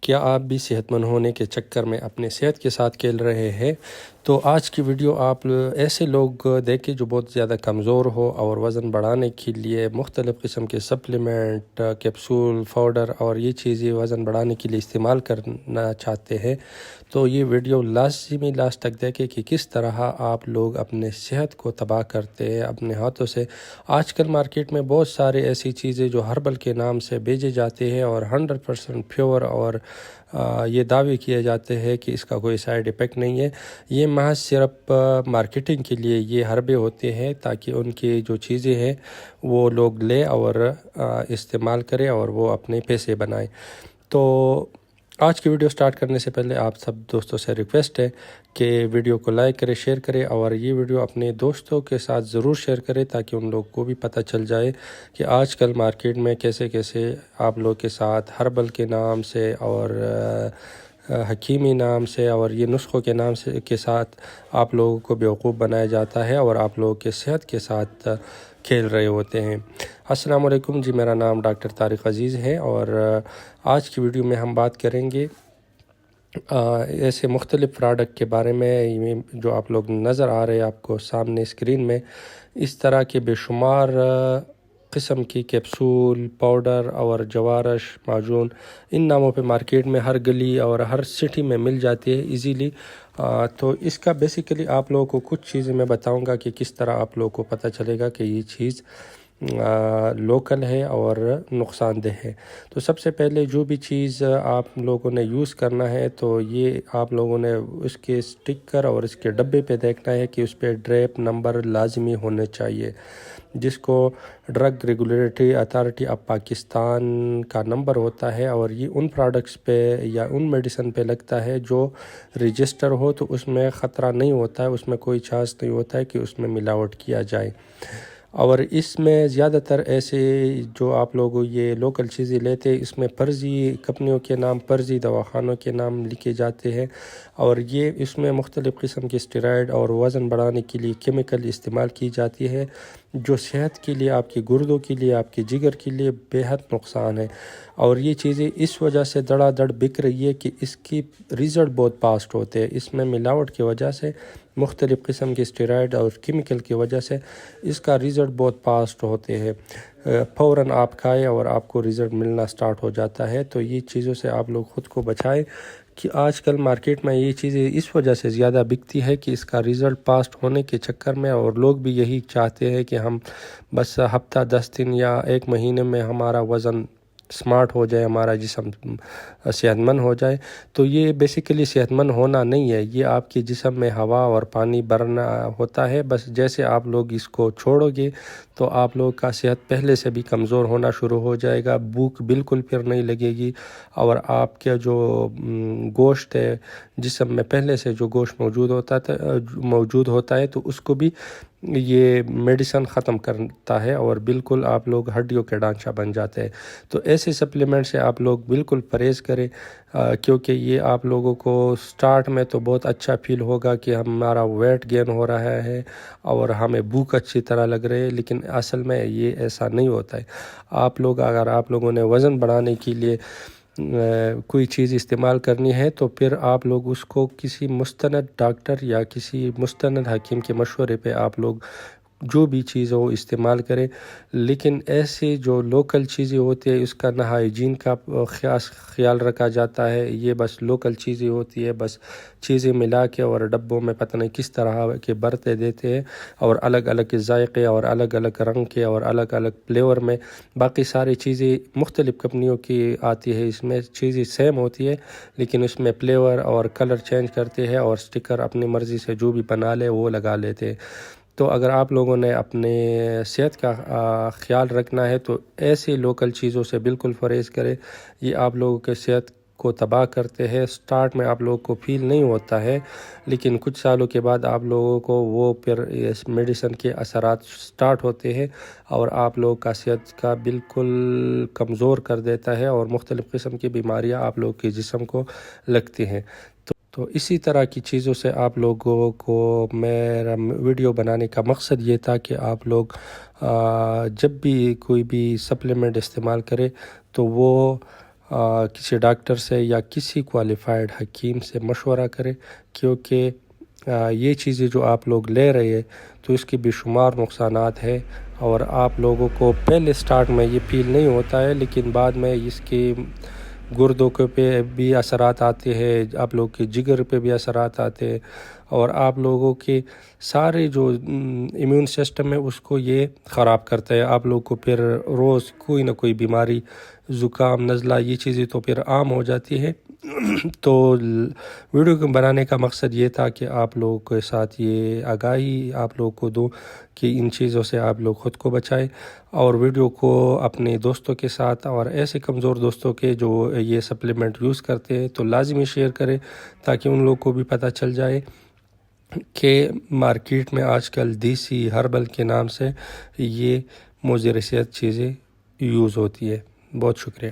کیا آپ بھی صحت مند ہونے کے چکر میں اپنے صحت کے ساتھ کھیل رہے ہیں؟ تو آج کی ویڈیو آپ ایسے لوگ دیکھیں جو بہت زیادہ کمزور ہو اور وزن بڑھانے کے لیے مختلف قسم کے سپلیمنٹ، کیپسول، پاؤڈر اور یہ چیزیں وزن بڑھانے کے لیے استعمال کرنا چاہتے ہیں۔ تو یہ ویڈیو لازمی لاسٹ تک دیکھیں کہ کس طرح آپ لوگ اپنے صحت کو تباہ کرتے ہیں اپنے ہاتھوں سے۔ آج کل مارکیٹ میں بہت سارے ایسی چیزیں جو ہربل کے نام سے بیچے جاتے ہیں اور 100% پیور اور یہ دعوے کیے جاتے ہیں کہ اس کا کوئی سائیڈ ایفیکٹ نہیں ہے۔ یہ محض صرف مارکیٹنگ کے لیے یہ حربے ہوتے ہیں تاکہ ان کی جو چیزیں ہیں وہ لوگ لیں اور استعمال کریں اور وہ اپنے پیسے بنائیں۔ تو آج کی ویڈیو سٹارٹ کرنے سے پہلے آپ سب دوستوں سے ریکویسٹ ہے کہ ویڈیو کو لائک کریں، شیئر کریں اور یہ ویڈیو اپنے دوستوں کے ساتھ ضرور شیئر کریں تاکہ ان لوگ کو بھی پتہ چل جائے کہ آج کل مارکیٹ میں کیسے آپ لوگ کے ساتھ ہربل کے نام سے اور حکیمی نام سے اور یہ نسخوں کے نام سے کے ساتھ آپ لوگوں کو بیوقوف بنایا جاتا ہے اور آپ لوگوں کے صحت کے ساتھ کھیل رہے ہوتے ہیں۔ السلام علیکم جی، میرا نام ڈاکٹر طارق عزیز ہے اور آج کی ویڈیو میں ہم بات کریں گے ایسے مختلف پروڈکٹ کے بارے میں جو آپ لوگ نظر آ رہے ہیں آپ کو سامنے اسکرین میں۔ اس طرح کے بے شمار قسم کی کیپسول، پاؤڈر اور جوارش، معجون ان ناموں پہ مارکیٹ میں ہر گلی اور ہر سٹی میں مل جاتی ہے ایزیلی۔ تو اس کا بیسیکلی آپ لوگوں کو کچھ چیزیں میں بتاؤں گا کہ کس طرح آپ لوگوں کو پتہ چلے گا کہ یہ چیز لوکل ہے اور نقصان دہ ہے۔ تو سب سے پہلے جو بھی چیز آپ لوگوں نے یوز کرنا ہے تو یہ آپ لوگوں نے اس کے سٹکر اور اس کے ڈبے پہ دیکھنا ہے کہ اس پہ ڈریپ نمبر لازمی ہونے چاہیے، جس کو drug regulatory authority of Pakistan کا نمبر ہوتا ہے، اور یہ ان پروڈکٹس پہ یا ان میڈیسن پہ لگتا ہے جو رجسٹر ہو، تو اس میں خطرہ نہیں ہوتا ہے، اس میں کوئی چانس نہیں ہوتا ہے کہ اس میں ملاوٹ کیا جائے۔ اور اس میں زیادہ تر ایسے جو آپ لوگ یہ لوکل چیزیں لیتے ہیں اس میں فرضی کمپنیوں کے نام، فرضی دواخانوں کے نام لکھے جاتے ہیں، اور یہ اس میں مختلف قسم کے اسٹیرائڈ اور وزن بڑھانے کے لیے کیمیکل استعمال کی جاتی ہے جو صحت کے لیے، آپ کی گردوں کے لیے، آپ کے جگر کے لیے بے حد نقصان ہے۔ اور یہ چیزیں اس وجہ سے دڑا دڑ بک رہی ہے کہ اس کی ریزلٹ بہت فاسٹ ہوتے ہیں۔ اس میں ملاوٹ کی وجہ سے، مختلف قسم کے اسٹیرائڈ اور کیمیکل کی وجہ سے اس کا ریزلٹ بہت فاسٹ ہوتے ہیں، فوراً آپ کھائیں اور آپ کو ریزلٹ ملنا سٹارٹ ہو جاتا ہے۔ تو یہ چیزوں سے آپ لوگ خود کو بچائیں کہ آج کل مارکیٹ میں یہ چیزیں اس وجہ سے زیادہ بکتی ہے کہ اس کا ریزلٹ فاسٹ ہونے کے چکر میں، اور لوگ بھی یہی چاہتے ہیں کہ ہم بس ہفتہ 10 دن یا ایک مہینے میں ہمارا وزن سمارٹ ہو جائے، ہمارا جسم صحت مند ہو جائے۔ تو یہ بیسیکلی صحت مند ہونا نہیں ہے، یہ آپ کے جسم میں ہوا اور پانی بھرنا ہوتا ہے۔ بس جیسے آپ لوگ اس کو چھوڑو گے تو آپ لوگ کا صحت پہلے سے بھی کمزور ہونا شروع ہو جائے گا، بھوک بالکل پھر نہیں لگے گی، اور آپ کے جو گوشت ہے جسم میں پہلے سے جو گوشت موجود ہوتا ہے تو اس کو بھی یہ میڈیسن ختم کرتا ہے اور بالکل آپ لوگ ہڈیوں کے ڈھانچہ بن جاتے ہیں۔ تو ایسے سپلیمنٹ سے آپ لوگ بالکل پرہیز کریں، کیونکہ یہ آپ لوگوں کو سٹارٹ میں تو بہت اچھا فیل ہوگا کہ ہمارا ویٹ گین ہو رہا ہے اور ہمیں بھوک اچھی طرح لگ رہی ہے، لیکن اصل میں یہ ایسا نہیں ہوتا ہے۔ اگر آپ لوگوں نے وزن بڑھانے کے لیے کوئی چیز استعمال کرنی ہے تو پھر آپ لوگ اس کو کسی مستند ڈاکٹر یا کسی مستند حکیم کے مشورے پہ آپ لوگ جو بھی چیز ہو استعمال کریں۔ لیکن ایسے جو لوکل چیزیں ہوتی ہیں اس کا نہ ہائیجین کا خیال رکھا جاتا ہے، یہ بس لوکل چیزیں ہوتی ہے، بس چیزیں ملا کے اور ڈبوں میں پتہ نہیں کس طرح کے برتے دیتے ہیں، اور الگ الگ ذائقے اور الگ الگ رنگ کے اور الگ الگ فلیور میں، باقی ساری چیزیں مختلف کمپنیوں کی آتی ہے، اس میں چیزیں سیم ہوتی ہے لیکن اس میں فلیور اور کلر چینج کرتے ہیں اور سٹکر اپنی مرضی سے جو بھی بنا لے وہ لگا لیتے ہیں۔ تو اگر آپ لوگوں نے اپنے صحت کا خیال رکھنا ہے تو ایسی لوکل چیزوں سے بالکل پرہیز کریں، یہ آپ لوگوں کے صحت کو تباہ کرتے ہیں۔ سٹارٹ میں آپ لوگوں کو فیل نہیں ہوتا ہے، لیکن کچھ سالوں کے بعد آپ لوگوں کو وہ پھر اس میڈیسن کے اثرات سٹارٹ ہوتے ہیں اور آپ لوگوں کا صحت کا بالکل کمزور کر دیتا ہے اور مختلف قسم کی بیماریاں آپ لوگوں کے جسم کو لگتی ہیں۔ تو اسی طرح کی چیزوں سے آپ لوگوں کو میرا ویڈیو بنانے کا مقصد یہ تھا کہ آپ لوگ جب بھی کوئی بھی سپلیمنٹ استعمال کرے تو وہ کسی ڈاکٹر سے یا کسی کوالیفائڈ حکیم سے مشورہ کرے، کیونکہ یہ چیزیں جو آپ لوگ لے رہے ہیں تو اس کے بے شمار نقصانات ہیں، اور آپ لوگوں کو پہلے سٹارٹ میں یہ فیل نہیں ہوتا ہے، لیکن بعد میں اس کے گردوں کے پہ بھی اثرات آتے ہیں، آپ لوگ کے جگر پہ بھی اثرات آتے ہیں، اور آپ لوگوں کے سارے جو ایمیون سسٹم ہے اس کو یہ خراب کرتا ہے۔ آپ لوگ کو پھر روز کوئی نہ کوئی بیماری، زکام، نزلہ، یہ چیزیں تو پھر عام ہو جاتی ہے۔ تو ویڈیو کو بنانے کا مقصد یہ تھا کہ آپ لوگوں کے ساتھ یہ آگاہی آپ لوگ کو دوں کہ ان چیزوں سے آپ لوگ خود کو بچائیں، اور ویڈیو کو اپنے دوستوں کے ساتھ اور ایسے کمزور دوستوں کے جو یہ سپلیمنٹ یوز کرتے ہیں تو لازمی شیئر کریں، تاکہ ان لوگوں کو بھی پتہ چل جائے کہ مارکیٹ میں آج کل دیسی ہربل کے نام سے یہ مضر صحت چیزیں یوز ہوتی ہے۔ بہت شکریہ۔